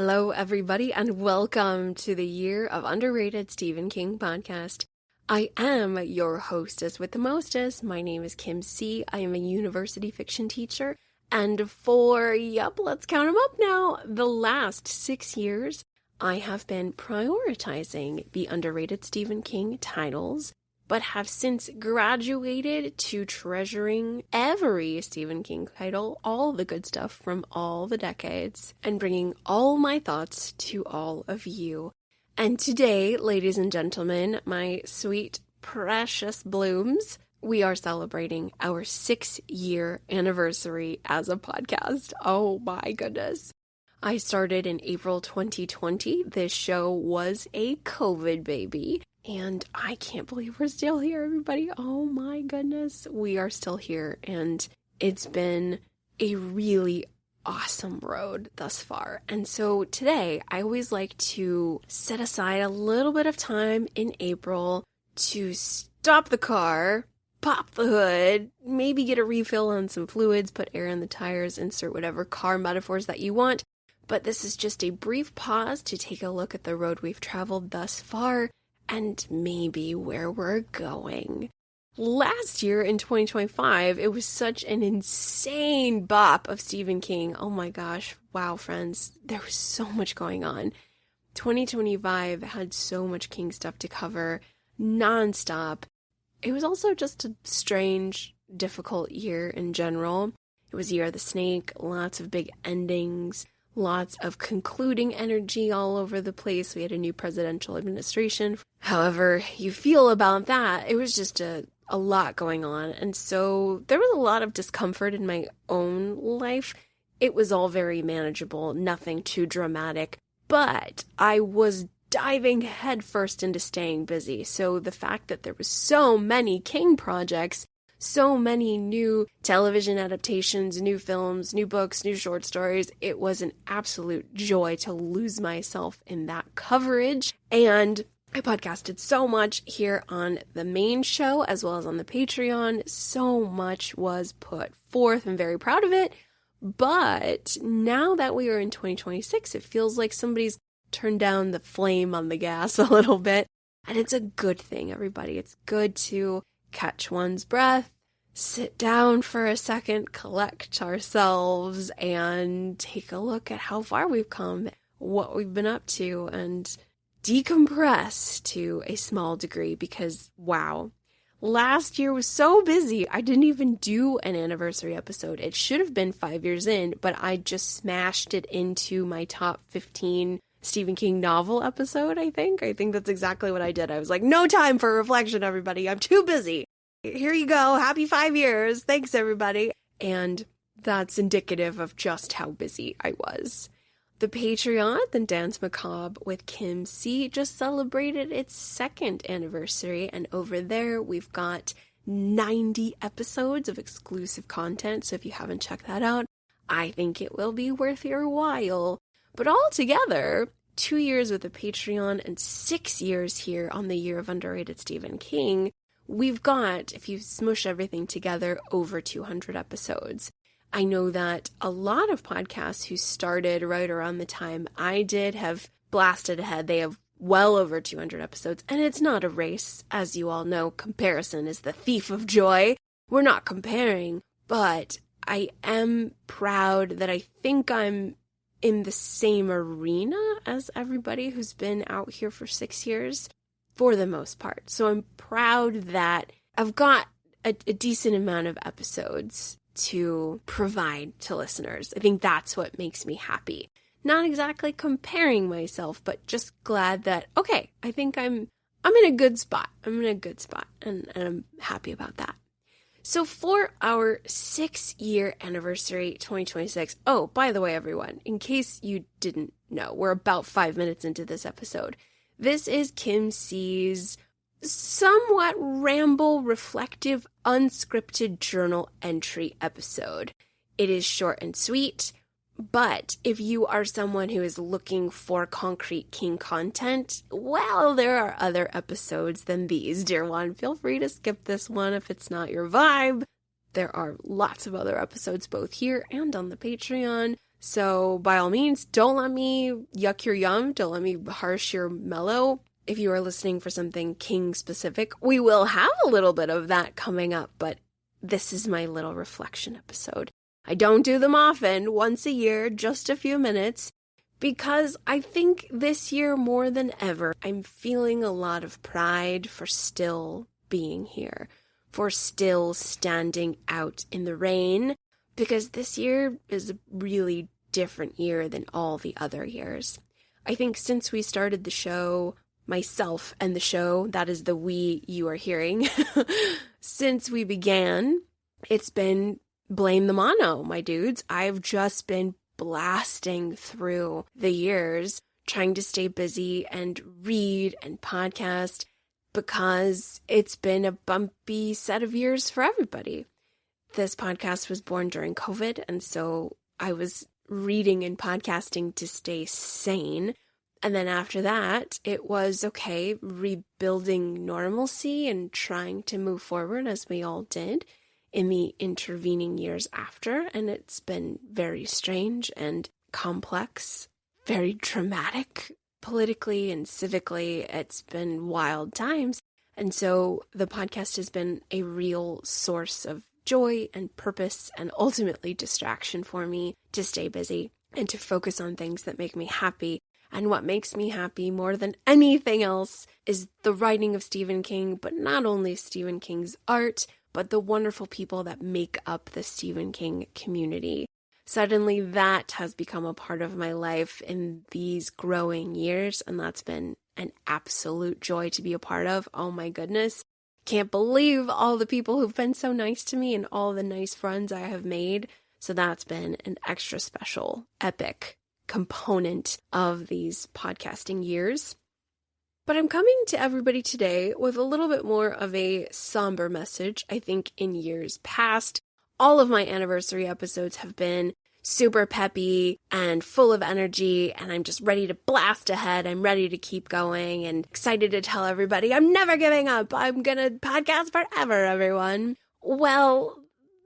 Hello, everybody, and welcome to the Year of Underrated Stephen King podcast. I am your hostess with the mostest. My name is Kim C. I am a university fiction teacher, and for, let's count them up now, the last 6 years, I have been prioritizing the underrated Stephen King titles, but have since graduated to treasuring every Stephen King title, all the good stuff from all the decades, and bringing all my thoughts to all of you. And today, ladies and gentlemen, my sweet, precious blooms, we are celebrating our 6-year anniversary as a podcast. Oh my goodness. I started in April 2020. This show was a COVID baby. And I can't believe we're still here, everybody. Oh my goodness. We are still here. And it's been a really awesome road thus far. And so today, I always like to set aside a little bit of time in April to stop the car, pop the hood, maybe get a refill on some fluids, put air in the tires, insert whatever car metaphors that you want. But this is just a brief pause to take a look at the road we've traveled thus far and maybe where we're going. Last year in 2025, it was such an insane bop of Stephen King. Oh my gosh. Wow, friends. There was so much going on. 2025 had so much King stuff to cover nonstop. It was also just a strange, difficult year in general. It was Year of the Snake, lots of big endings, lots of concluding energy all over the place. We had a new presidential administration. However you feel about that, it was just a lot going on. And so there was a lot of discomfort in my own life. It was all very manageable, nothing too dramatic. But I was diving headfirst into staying busy. So the fact that there was so many King projects, so many new television adaptations, new films, new books, new short stories. It was an absolute joy to lose myself in that coverage. And I podcasted so much here on the main show as well as on the Patreon. So much was put forth. I'm very proud of it. But now that we are in 2026, it feels like somebody's turned down the flame on the gas a little bit. And it's a good thing, everybody. It's good to catch one's breath, sit down for a second, collect ourselves, and take a look at how far we've come, what we've been up to, and decompress to a small degree because, wow, last year was so busy. I didn't even do an anniversary episode. It should have been 5 years in, but I just smashed it into my top 15 Stephen King novel episode, I think. I think that's exactly what I did. I was like, no time for reflection, everybody. I'm too busy. Here you go. Happy 5 years. Thanks, everybody. And that's indicative of just how busy I was. The Patreon, The Dance Macabre with Kim C, just celebrated its 2nd anniversary. And over there, we've got 90 episodes of exclusive content. So if you haven't checked that out, I think it will be worth your while. But altogether, 2 years with the Patreon and 6 years here on the Year of Underrated Stephen King, we've got, if you smush everything together, over 200 episodes. I know that a lot of podcasts who started right around the time I did have blasted ahead. They have well over 200 episodes, and it's not a race. As you all know, comparison is the thief of joy. We're not comparing, but I am proud that I think I'm in the same arena as everybody who's been out here for 6 years, for the most part. So I'm proud that I've got a decent amount of episodes to provide to listeners. I think that's what makes me happy. Not exactly comparing myself, but just glad that, okay, I think I'm in a good spot. I'm in a good spot, and I'm happy about that. So for our 6-year anniversary, 2026, oh, by the way, everyone, in case you didn't know, we're about 5 minutes into this episode. This is Kim C's somewhat ramble, reflective, unscripted journal entry episode. It is short and sweet, but if you are someone who is looking for concrete King content, well, there are other episodes than these, dear one. Feel free to skip this one if it's not your vibe. There are lots of other episodes both here and on the Patreon. So by all means, don't let me yuck your yum. Don't let me harsh your mellow. If you are listening for something King specific, we will have a little bit of that coming up, but this is my little reflection episode. I don't do them often, once a year, just a few minutes, because I think this year more than ever, I'm feeling a lot of pride for still being here, for still standing out in the rain, because this year is a really different year than all the other years. I think since we started the show, myself and the show, that is the we you are hearing, since we began, it's been blame the mono, my dudes. I've just been blasting through the years, trying to stay busy and read and podcast, because it's been a bumpy set of years for everybody. This podcast was born during COVID, and so I was reading and podcasting to stay sane. And then after that, it was okay, rebuilding normalcy and trying to move forward as we all did in the intervening years after. And it's been very strange and complex, very dramatic politically and civically. It's been wild times. And so the podcast has been a real source of joy and purpose and ultimately distraction for me to stay busy and to focus on things that make me happy. And what makes me happy more than anything else is the writing of Stephen King, but not only Stephen King's art, but the wonderful people that make up the Stephen King community. Suddenly that has become a part of my life in these growing years, and that's been an absolute joy to be a part of. Oh my goodness. Can't believe all the people who've been so nice to me and all the nice friends I have made. So that's been an extra special, epic component of these podcasting years. But I'm coming to everybody today with a little bit more of a somber message. I think in years past, all of my anniversary episodes have been super peppy and full of energy, and I'm just ready to blast ahead. I'm ready to keep going and excited to tell everybody I'm never giving up. I'm gonna podcast forever, everyone. Well,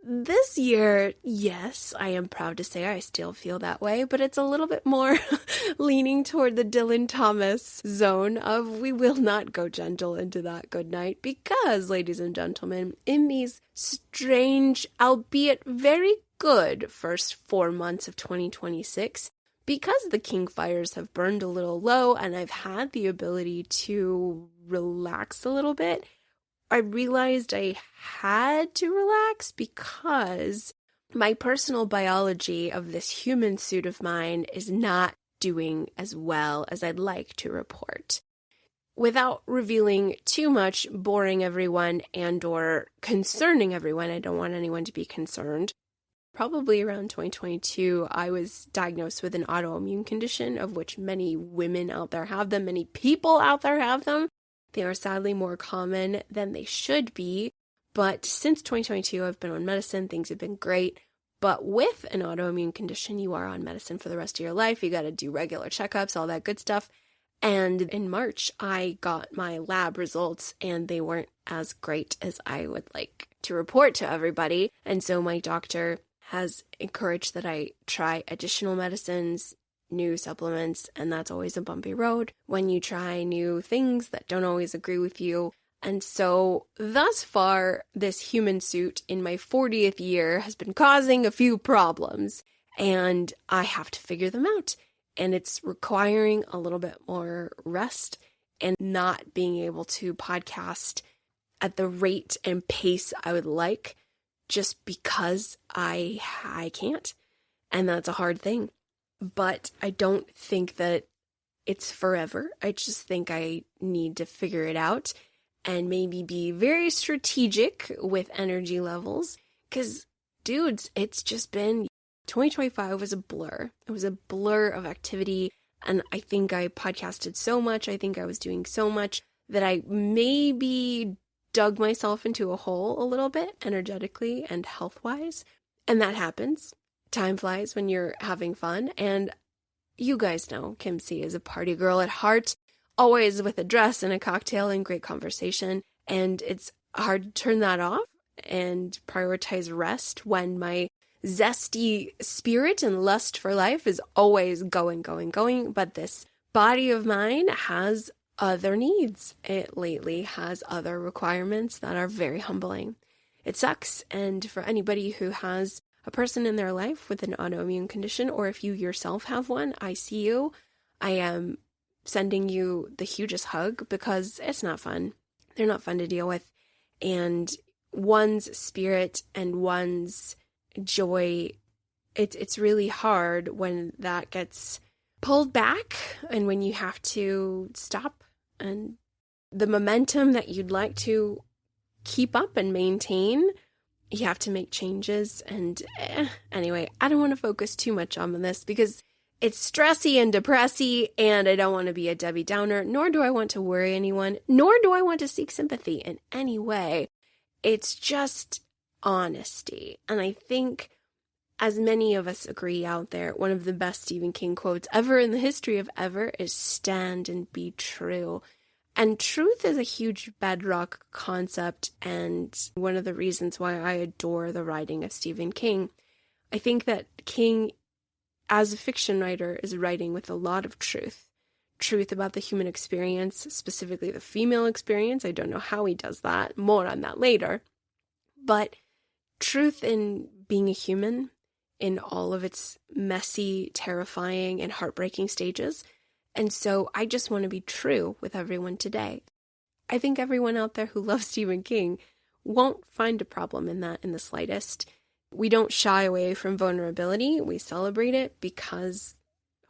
this year, yes, I am proud to say I still feel that way, but it's a little bit more leaning toward the Dylan Thomas zone of we will not go gentle into that good night because, ladies and gentlemen, in these strange, albeit very good first 4 months of 2026, because the King fires have burned a little low and I've had the ability to relax a little bit, I realized I had to relax because my personal biology of this human suit of mine is not doing as well as I'd like to report. Without revealing too much, boring everyone and or concerning everyone, I don't want anyone to be concerned. Probably around 2022, I was diagnosed with an autoimmune condition of which many women out there have them, many people out there have them. They are sadly more common than they should be, but since 2022, I've been on medicine. Things have been great, but with an autoimmune condition, you are on medicine for the rest of your life. You got to do regular checkups, all that good stuff, and in March, I got my lab results, and they weren't as great as I would like to report to everybody, and so my doctor has encouraged that I try additional medicines, new supplements, and that's always a bumpy road when you try new things that don't always agree with you. And so thus far, this human suit in my 40th year has been causing a few problems, and I have to figure them out. And it's requiring a little bit more rest and not being able to podcast at the rate and pace I would like just because I can't. And that's a hard thing. But I don't think that it's forever. I just think I need to figure it out and maybe be very strategic with energy levels. Because, dudes, it's just been 2025 was a blur. It was a blur of activity. And I think I podcasted so much. I think I was doing so much that I maybe dug myself into a hole a little bit energetically and health-wise. And that happens. Time flies when you're having fun, and you guys know Kim C is a party girl at heart, always with a dress and a cocktail and great conversation, and it's hard to turn that off and prioritize rest when my zesty spirit and lust for life is always going, but this body of mine has other needs. It lately has other requirements that are very humbling. It sucks, and for anybody who has a person in their life with an autoimmune condition, or if you yourself have one, I see you. I am sending you the hugest hug because it's not fun. They're not fun to deal with. And one's spirit and one's joy, it's really hard when that gets pulled back and when you have to stop, and the momentum that you'd like to keep up and maintain, you have to make changes. And anyway, I don't want to focus too much on this because it's stressy and depressy, and I don't want to be a Debbie Downer, nor do I want to worry anyone, nor do I want to seek sympathy in any way. It's just honesty. And I think, as many of us agree out there, one of the best Stephen King quotes ever in the history of ever is "stand and be true." And truth is a huge bedrock concept, and one of the reasons why I adore the writing of Stephen King. I think that King, as a fiction writer, is writing with a lot of truth about the human experience, specifically the female experience. I don't know how he does that. More on that later. But truth in being a human in all of its messy, terrifying, and heartbreaking stages. And so I just want to be true with everyone today. I think everyone out there who loves Stephen King won't find a problem in that in the slightest. We don't shy away from vulnerability. We celebrate it because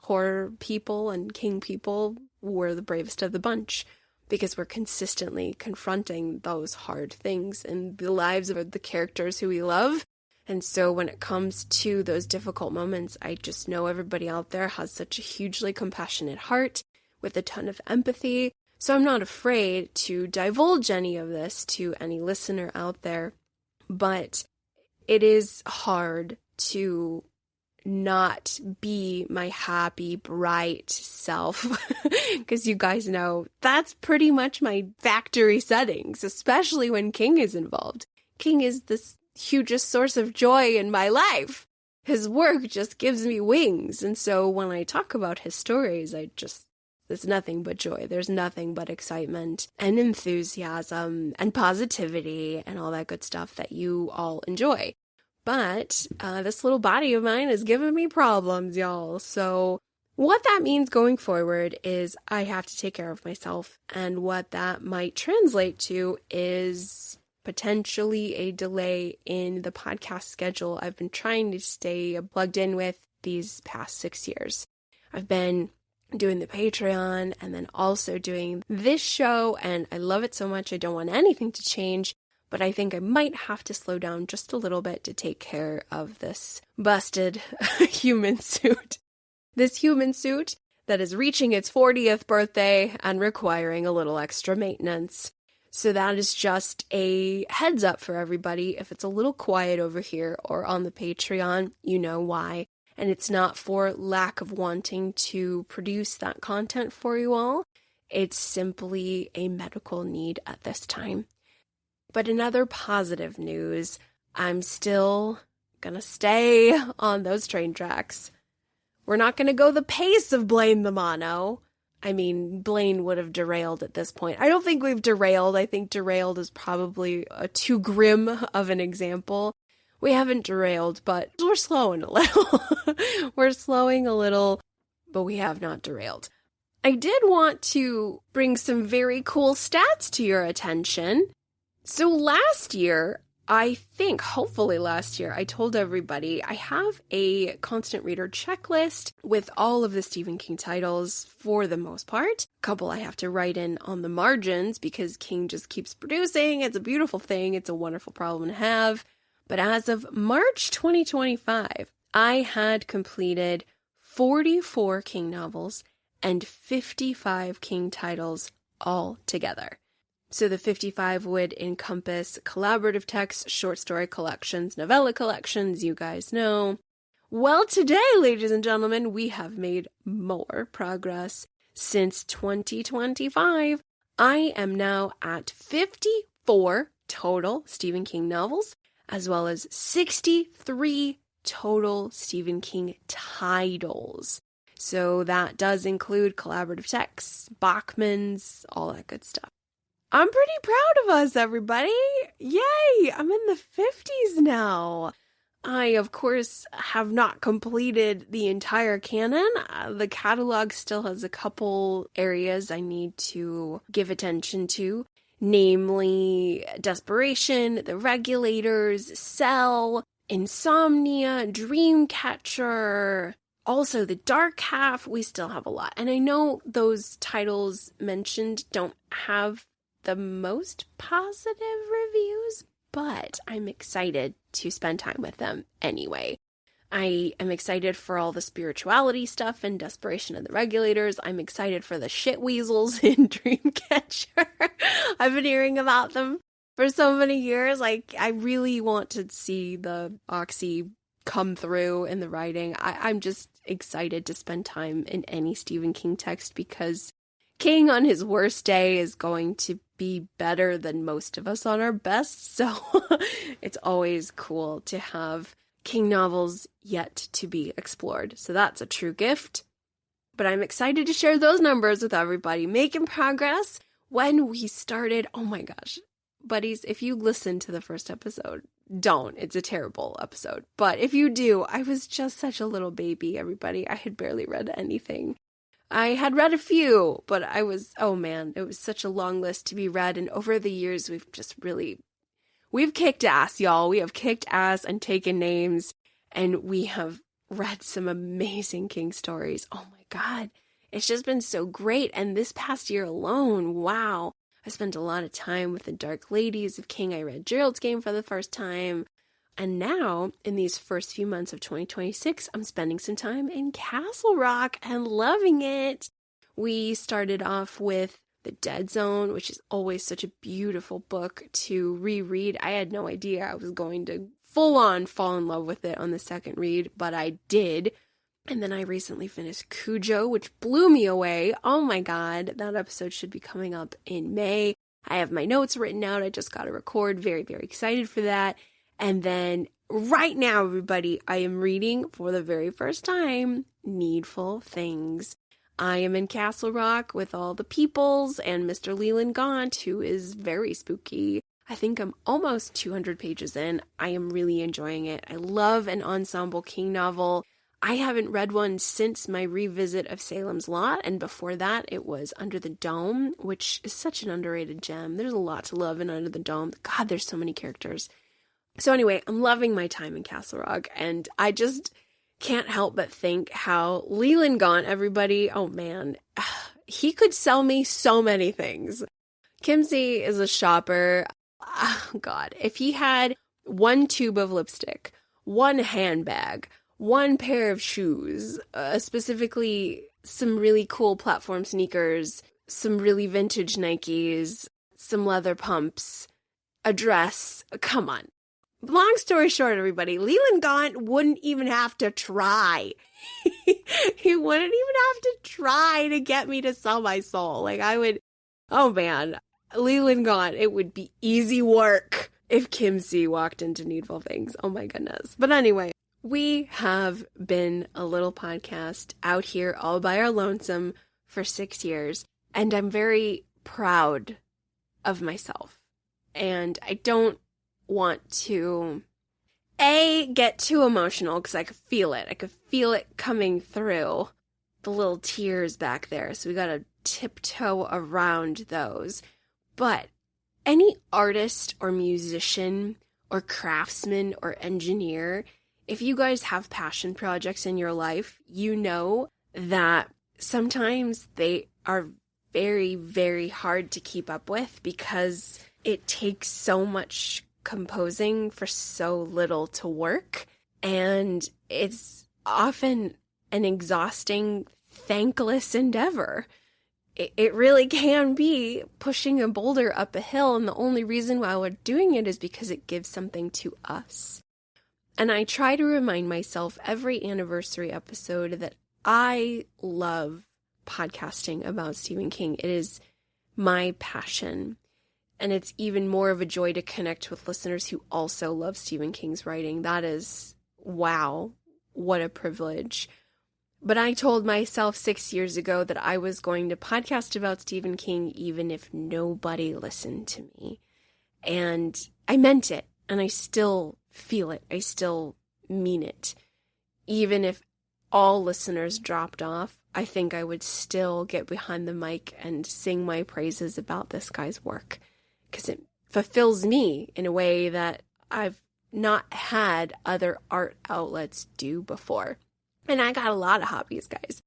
horror people and King people were the bravest of the bunch, because we're consistently confronting those hard things in the lives of the characters who we love. And so when it comes to those difficult moments, I just know everybody out there has such a hugely compassionate heart with a ton of empathy. So I'm not afraid to divulge any of this to any listener out there. But it is hard to not be my happy, bright self, because you guys know that's pretty much my factory settings, especially when King is involved. King is this hugest source of joy in my life. His work just gives me wings. And so when I talk about his stories, there's nothing but joy. There's nothing but excitement and enthusiasm and positivity and all that good stuff that you all enjoy. But this little body of mine is giving me problems, y'all. So what that means going forward is I have to take care of myself. And what that might translate to is potentially a delay in the podcast schedule I've been trying to stay plugged in with these past 6 years. I've been doing the Patreon and then also doing this show, and I love it so much I don't want anything to change, but I think I might have to slow down just a little bit to take care of this busted human suit. This human suit that is reaching its 40th birthday and requiring a little extra maintenance. So that is just a heads up for everybody. If it's a little quiet over here or on the Patreon, you know why. And it's not for lack of wanting to produce that content for you all. It's simply a medical need at this time. But in other positive news, I'm still gonna stay on those train tracks. We're not gonna go the pace of Blame the Mono. I mean, Blaine would have derailed at this point. I don't think we've derailed. I think derailed is probably too grim of an example. We haven't derailed, but we're slowing a little. We're slowing a little, but we have not derailed. I did want to bring some very cool stats to your attention. So last year, hopefully last year, I told everybody I have a constant reader checklist with all of the Stephen King titles for the most part. A couple I have to write in on the margins because King just keeps producing. It's a beautiful thing. It's a wonderful problem to have. But as of March 2025, I had completed 44 King novels and 55 King titles all together. So the 55 would encompass collaborative texts, short story collections, novella collections, you guys know. Well, today, ladies and gentlemen, we have made more progress. Since 2025, I am now at 54 total Stephen King novels, as well as 63 total Stephen King titles. So that does include collaborative texts, Bachman's, all that good stuff. I'm pretty proud of us, everybody. Yay! I'm in the 50s now. I, of course, have not completed the entire canon. The catalog still has a couple areas I need to give attention to, namely Desperation, The Regulators, Cell, Insomnia, Dreamcatcher, also The Dark Half. We still have a lot. And I know those titles mentioned don't have the most positive reviews, but I'm excited to spend time with them anyway. I am excited for all the spirituality stuff in Desperation and The Regulators. I'm excited for the shit weasels in Dreamcatcher. I've been hearing about them for so many years. Like, I really want to see the Oxy come through in the writing. I'm just excited to spend time in any Stephen King text because King on his worst day is going to be better than most of us on our best. So it's always cool to have King novels yet to be explored. So that's a true gift. But I'm excited to share those numbers with everybody. Making progress. When we started, oh my gosh, buddies, if you listen to the first episode, don't. It's a terrible episode. But if you do, I was just such a little baby, everybody. I had barely read anything. I had read a few, but I was, oh man, it was such a long list to be read. And over the years, we've kicked ass, y'all. We have kicked ass and taken names, and we have read some amazing King stories. Oh my God. It's just been so great. And this past year alone, wow. I spent a lot of time with the Dark Ladies of King. I read Gerald's Game for the first time. And now, in these first few months of 2026, I'm spending some time in Castle Rock and loving it. We started off with The Dead Zone, which is always such a beautiful book to reread. I had no idea I was going to full on fall in love with it on the second read, but I did. And then I recently finished Cujo, which blew me away. Oh my God, that episode should be coming up in May. I have my notes written out. I just got to record. Very, very excited for that. And then right now, everybody, I am reading for the very first time Needful Things. I am in Castle Rock with all the peoples and Mr. Leland Gaunt, who is very spooky. I think I'm almost 200 pages in. I am really enjoying it. I love an ensemble King novel. I haven't read one since my revisit of Salem's Lot, and before that it was Under the Dome, which is such an underrated gem. There's a lot to love in Under the Dome. God, there's so many characters. So anyway, I'm loving my time in Castle Rock, and I just can't help but think how Leland Gaunt, everybody, oh man, he could sell me so many things. Kimsey is a shopper. Oh God, if he had one tube of lipstick, one handbag, one pair of shoes, specifically some really cool platform sneakers, some really vintage Nikes, some leather pumps, a dress, come on. Long story short, everybody, Leland Gaunt wouldn't even have to try. He wouldn't even have to try to get me to sell my soul. Like, I would, oh man, Leland Gaunt, it would be easy work if Kimsey walked into Needful Things. Oh my goodness. But anyway, we have been a little podcast out here all by our lonesome for 6 years, and I'm very proud of myself. And I don't want to get too emotional because I could feel it. I could feel it coming through, the little tears back there. So we got to tiptoe around those. But any artist or musician or craftsman or engineer, if you guys have passion projects in your life, you know that sometimes they are very, very hard to keep up with because it takes so much composing for so little to work, and it's often an exhausting, thankless endeavor. It really can be pushing a boulder up a hill, and the only reason why we're doing it is because it gives something to us. And I try to remind myself every anniversary episode that I love podcasting about Stephen King. It is my passion. And it's even more of a joy to connect with listeners who also love Stephen King's writing. That is wow, what a privilege. But I told myself 6 years ago that I was going to podcast about Stephen King even if nobody listened to me. And I meant it, and I still feel it. I still mean it. Even if all listeners dropped off, I think I would still get behind the mic and sing my praises about this guy's work, because it fulfills me in a way that I've not had other art outlets do before. And I got a lot of hobbies, guys.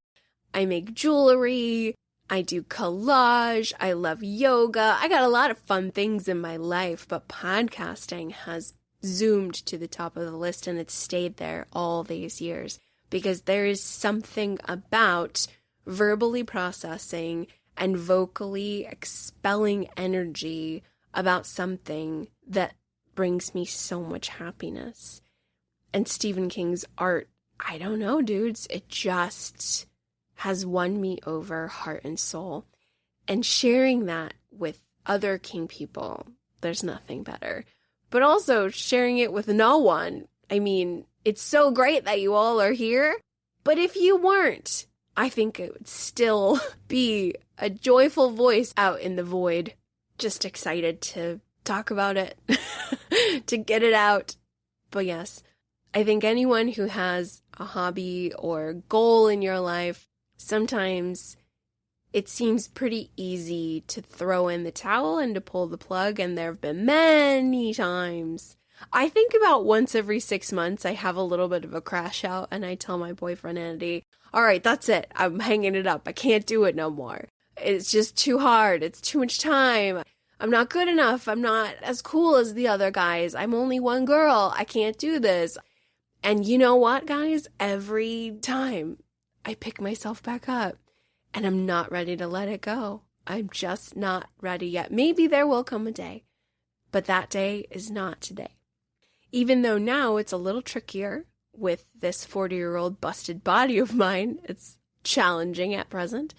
I make jewelry, I do collage, I love yoga. I got a lot of fun things in my life, but podcasting has zoomed to the top of the list, and it's stayed there all these years because there is something about verbally processing and vocally expelling energy about something that brings me so much happiness. And Stephen King's art, I don't know, dudes, it just has won me over heart and soul. And sharing that with other King people, there's nothing better. But also sharing it with no one. I mean, it's so great that you all are here, but if you weren't, I think it would still be a joyful voice out in the void, just excited to talk about it, to get it out. But yes, I think anyone who has a hobby or goal in your life, sometimes it seems pretty easy to throw in the towel and to pull the plug, and there have been many times. I think about once every 6 months I have a little bit of a crash out, and I tell my boyfriend Andy, all right, that's it. I'm hanging it up. I can't do it no more. It's just too hard. It's too much time. I'm not good enough. I'm not as cool as the other guys. I'm only one girl. I can't do this. And you know what, guys? Every time I pick myself back up, and I'm not ready to let it go. I'm just not ready yet. Maybe there will come a day, but that day is not today. Even though now it's a little trickier with this 40-year-old busted body of mine, it's challenging at present,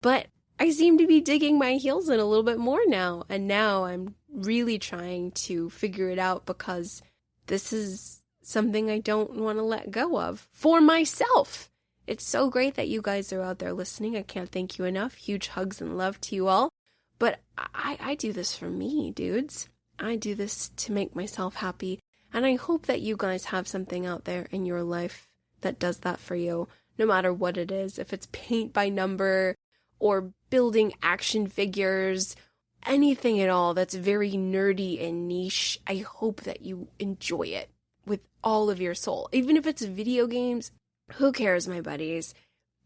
but I seem to be digging my heels in a little bit more now, and now I'm really trying to figure it out because this is something I don't want to let go of for myself. It's so great that you guys are out there listening. I can't thank you enough. Huge hugs and love to you all. But I do this for me, dudes. I do this to make myself happy. And I hope that you guys have something out there in your life that does that for you, no matter what it is. If it's paint by number or building action figures, anything at all that's very nerdy and niche, I hope that you enjoy it with all of your soul. Even if it's video games, who cares, my buddies?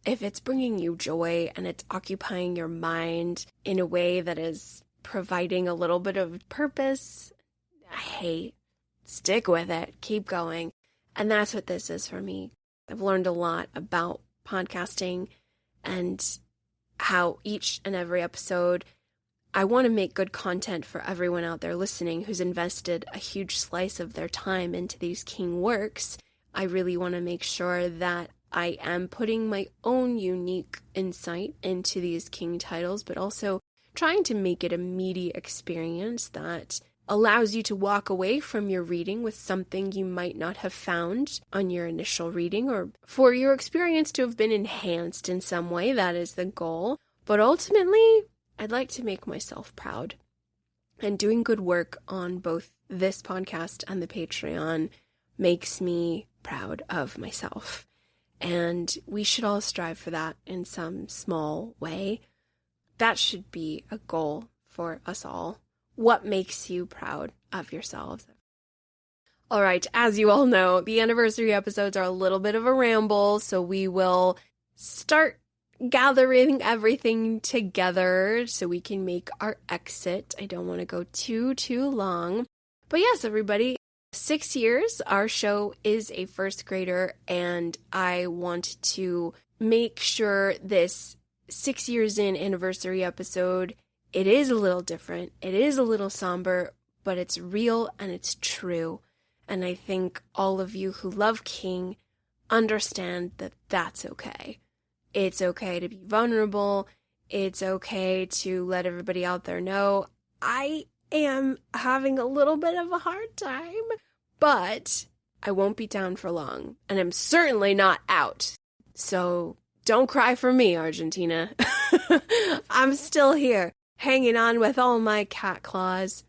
If it's bringing you joy and it's occupying your mind in a way that is providing a little bit of purpose, hey, stick with it. Keep going. And that's what this is for me. I've learned a lot about podcasting and how each and every episode, I want to make good content for everyone out there listening who's invested a huge slice of their time into these King works. I really want to make sure that I am putting my own unique insight into these King titles, but also trying to make it a meaty experience that allows you to walk away from your reading with something you might not have found on your initial reading, or for your experience to have been enhanced in some way. That is the goal. But ultimately, I'd like to make myself proud. And doing good work on both this podcast and the Patreon makes me proud of myself. And we should all strive for that in some small way. That should be a goal for us all. What makes you proud of yourselves? All right, as you all know, the anniversary episodes are a little bit of a ramble, so we will start gathering everything together so we can make our exit. I don't want to go too long. But yes, everybody, 6 years, our show is a first grader, and I want to make sure this 6 years in anniversary episode, it is a little different, it is a little somber, but it's real and it's true. And I think all of you who love King understand that that's okay. It's okay to be vulnerable. It's okay to let everybody out there know I am having a little bit of a hard time, but I won't be down for long, and I'm certainly not out. So don't cry for me, Argentina. I'm still here, hanging on with all my cat claws.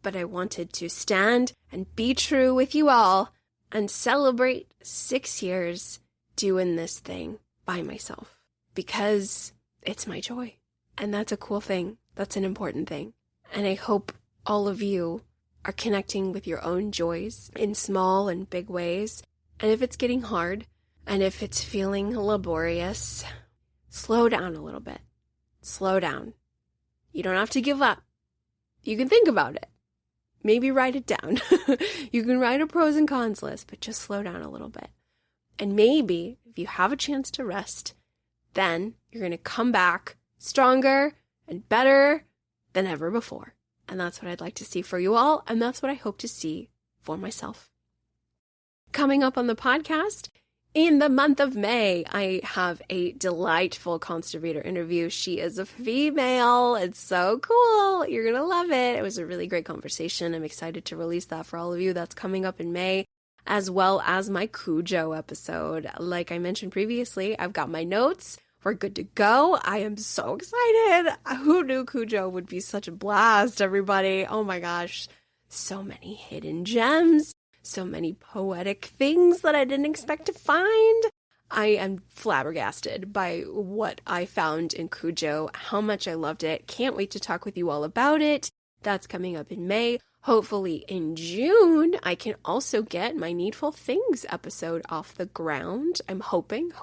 But I wanted to stand and be true with you all and celebrate 6 years doing this thing by myself, because it's my joy. And that's a cool thing. That's an important thing. And I hope all of you are connecting with your own joys in small and big ways. And if it's getting hard, and if it's feeling laborious, slow down a little bit. Slow down. You don't have to give up. You can think about it. Maybe write it down. You can write a pros and cons list, but just slow down a little bit. And maybe if you have a chance to rest, then you're going to come back stronger and better than ever before. And that's what I'd like to see for you all. And that's what I hope to see for myself. Coming up on the podcast, in the month of May, I have a delightful conservator interview. She is a female. It's so cool. You're going to love it. It was a really great conversation. I'm excited to release that for all of you. That's coming up in May, as well as my Cujo episode. Like I mentioned previously, I've got my notes. We're good to go. I am so excited. Who knew Cujo would be such a blast, everybody? Oh my gosh. So many hidden gems. So many poetic things that I didn't expect to find. I am flabbergasted by what I found in Cujo, how much I loved it. Can't wait to talk with you all about it. That's coming up in May. Hopefully in June, I can also get my Needful Things episode off the ground. I'm hoping.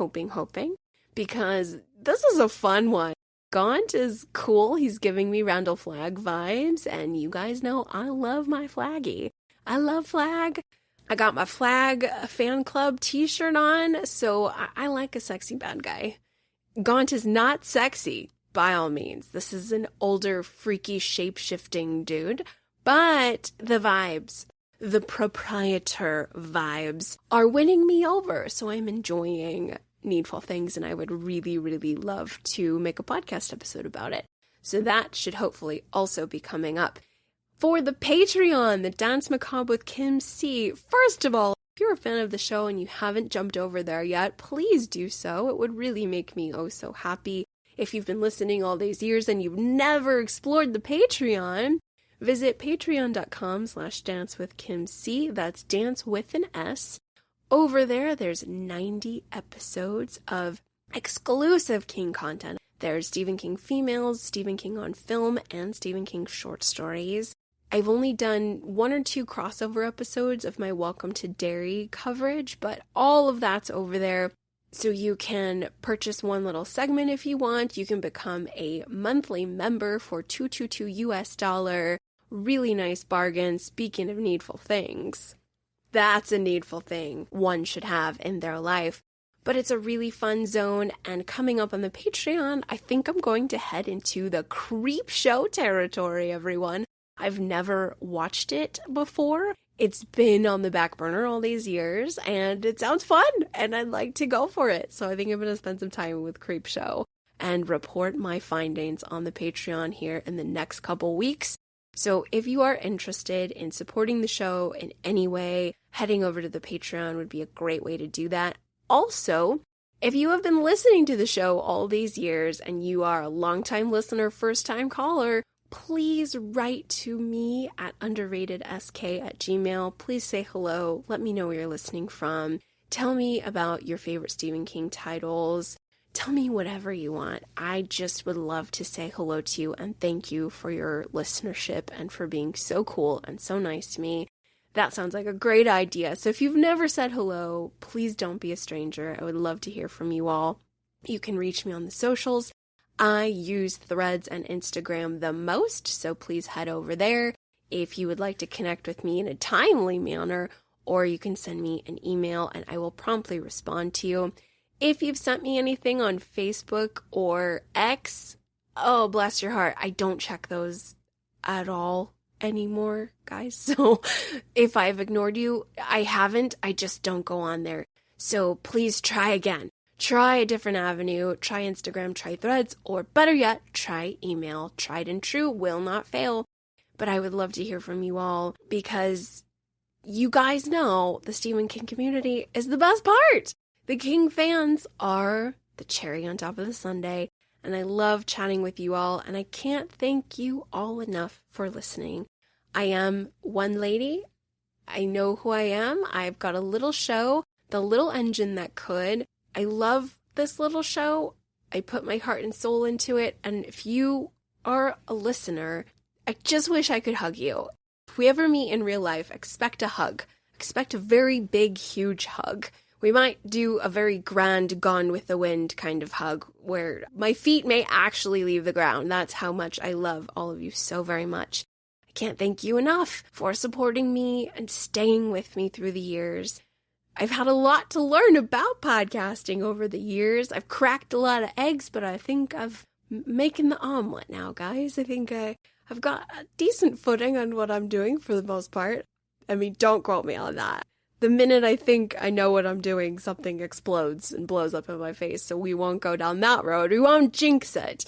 Because this is a fun one. Gaunt is cool. He's giving me Randall Flagg vibes. And you guys know I love my Flaggy. I love Flagg. I got my Flagg fan club t-shirt on. So I like a sexy bad guy. Gaunt is not sexy, by all means. This is an older, freaky, shape-shifting dude. But the vibes, the proprietor vibes, are winning me over. So I'm enjoying Needful Things, and I would really, really love to make a podcast episode about it. So that should hopefully also be coming up. For the Patreon, the Dance Macabre with Kim C. First of all, if you're a fan of the show and you haven't jumped over there yet, please do so. It would really make me oh so happy. If you've been listening all these years and you've never explored the Patreon, visit patreon.com/dancewithkimc. That's dance with an S. Over there, there's 90 episodes of exclusive King content. There's Stephen King females, Stephen King on film, and Stephen King short stories. I've only done 1 or 2 crossover episodes of my Welcome to Derry coverage, but all of that's over there. So you can purchase one little segment if you want. You can become a monthly member for $222 US. Really nice bargain. Speaking of needful things. That's a needful thing one should have in their life. But it's a really fun zone, and coming up on the Patreon, I think I'm going to head into the creep show territory, everyone. I've never watched it before. It's been on the back burner all these years, and it sounds fun, and I'd like to go for it. So I think I'm going to spend some time with Creep Show and report my findings on the Patreon here in the next couple weeks. So if you are interested in supporting the show in any way, heading over to the Patreon would be a great way to do that. Also, if you have been listening to the show all these years and you are a longtime listener, first-time caller, please write to me at underratedsk@gmail.com. Please say hello. Let me know where you're listening from. Tell me about your favorite Stephen King titles. Tell me whatever you want. I just would love to say hello to you and thank you for your listenership and for being so cool and so nice to me. That sounds like a great idea. So if you've never said hello, please don't be a stranger. I would love to hear from you all. You can reach me on the socials. I use Threads and Instagram the most, so please head over there if you would like to connect with me in a timely manner, or you can send me an email and I will promptly respond to you. If you've sent me anything on Facebook or X, oh, bless your heart, I don't check those at all anymore, guys. So if I've ignored you, I haven't. I just don't go on there. So please try again. Try a different avenue. Try Instagram, try Threads, or better yet, try email. Tried and true, will not fail. But I would love to hear from you all because you guys know the Stephen King community is the best part. The King fans are the cherry on top of the sundae, and I love chatting with you all, and I can't thank you all enough for listening. I am one lady. I know who I am. I've got a little show, The Little Engine That Could. I love this little show. I put my heart and soul into it, and if you are a listener, I just wish I could hug you. If we ever meet in real life, expect a hug. Expect a very big, huge hug. We might do a very grand Gone with the Wind kind of hug where my feet may actually leave the ground. That's how much I love all of you so very much. I can't thank you enough for supporting me and staying with me through the years. I've had a lot to learn about podcasting over the years. I've cracked a lot of eggs, but I think I've making the omelet now, guys. I think I've got a decent footing on what I'm doing for the most part. I mean, don't quote me on that. The minute I think I know what I'm doing, something explodes and blows up in my face, so we won't go down that road. We won't jinx it.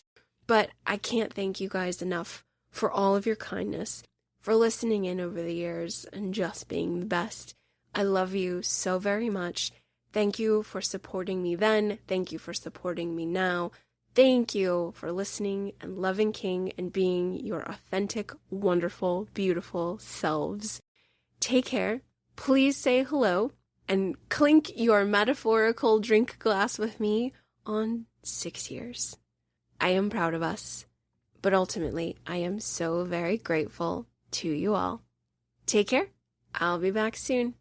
But I can't thank you guys enough for all of your kindness, for listening in over the years, and just being the best. I love you so very much. Thank you for supporting me then. Thank you for supporting me now. Thank you for listening and loving King and being your authentic, wonderful, beautiful selves. Take care. Please say hello and clink your metaphorical drink glass with me on 6 years. I am proud of us, but ultimately I am so very grateful to you all. Take care. I'll be back soon.